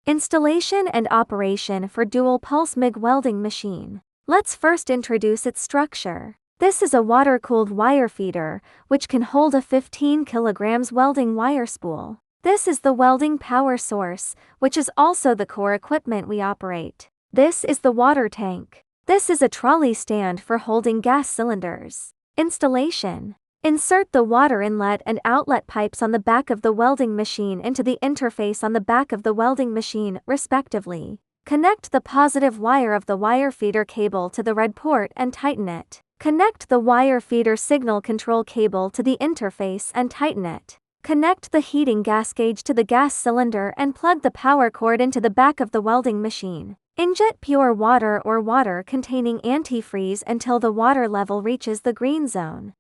Installation and operation for dual-pulse MIG welding machine. Let's first introduce its structure. This is a water-cooled wire feeder, which can hold a 15 kg welding wire spool. This is the welding power source, which is also the core equipment we operate. This is the water tank. This is a trolley stand for holding gas cylinders. Installation. Insert the water inlet and outlet pipes on the back of the welding machine into the interface on the back of the welding machine, respectively. Connect the positive wire of the wire feeder cable to the red port and tighten it. Connect the wire feeder signal control cable to the interface and tighten it. Connect the heating gas gauge to the gas cylinder and plug the power cord into the back of the welding machine. Inject pure water or water containing antifreeze until the water level reaches the green zone.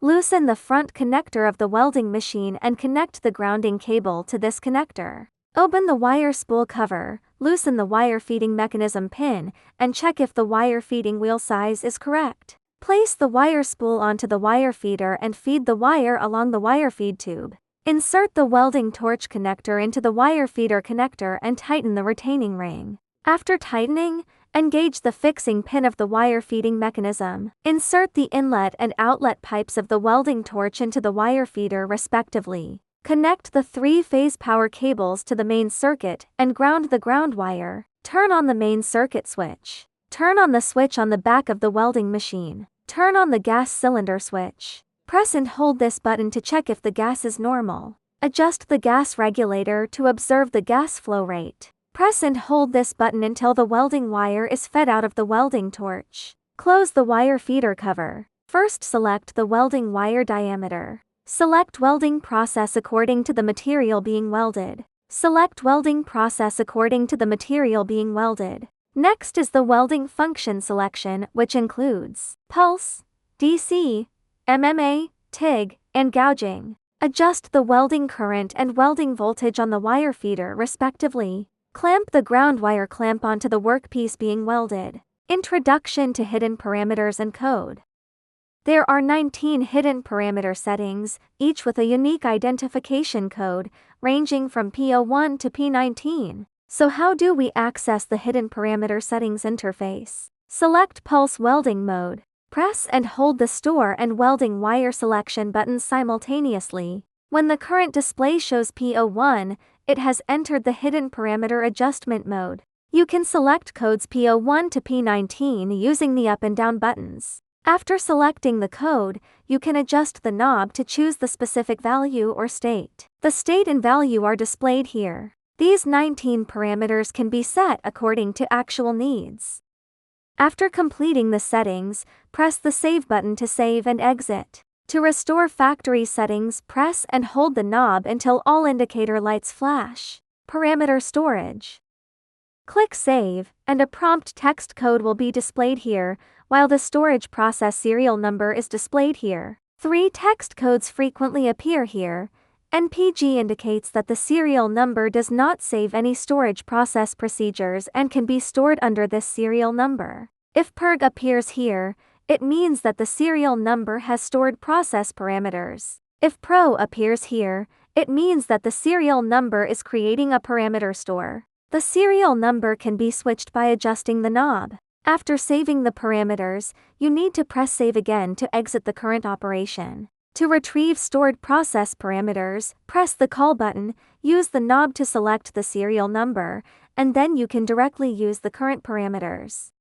Loosen the front connector of the welding machine and connect the grounding cable to this connector. Open the wire spool cover, loosen the wire feeding mechanism pin, and check if the wire feeding wheel size is correct. Place the wire spool onto the wire feeder and feed the wire along the wire feed tube. Insert the welding torch connector into the wire feeder connector and tighten the retaining ring. After tightening, engage the fixing pin of the wire feeding mechanism. Insert the inlet and outlet pipes of the welding torch into the wire feeder respectively. Connect the 3-phase power cables to the main circuit and ground the ground wire. Turn on the main circuit switch. Turn on the switch on the back of the welding machine. Turn on the gas cylinder switch. Press and hold this button to check if the gas is normal. Adjust the gas regulator to observe the gas flow rate. Press and hold this button until the welding wire is fed out of the welding torch. Close the wire feeder cover. First select the welding wire diameter. Select welding process according to the material being welded. Select welding process according to the material being welded. Next is the welding function selection, which includes pulse, DC, MMA, TIG, and gouging. Adjust the welding current and welding voltage on the wire feeder respectively. Clamp the ground wire clamp onto the workpiece being welded. Introduction to hidden parameters and code. There are 19 hidden parameter settings, each with a unique identification code, ranging from P01 to P19. So how do we access the hidden parameter settings interface? Select Pulse Welding Mode. Press and hold the Store and Welding Wire selection buttons simultaneously. When the current display shows P01, it has entered the hidden parameter adjustment mode. You can select codes P01 to P19 using the up and down buttons. After selecting the code, you can adjust the knob to choose the specific value or state. The state and value are displayed here. These 19 parameters can be set according to actual needs. After completing the settings, press the Save button to save and exit. To restore factory settings, press and hold the knob until all indicator lights flash. Parameter storage. Click Save, and a prompt text code will be displayed here, while the storage process serial number is displayed here. 3 text codes frequently appear here. NPG indicates that the serial number does not save any storage process procedures and can be stored under this serial number. If PERG appears here, it means that the serial number has stored process parameters. If PRO appears here, it means that the serial number is creating a parameter store. The serial number can be switched by adjusting the knob. After saving the parameters, you need to press Save again to exit the current operation. To retrieve stored process parameters, press the Call button, use the knob to select the serial number, and then you can directly use the current parameters.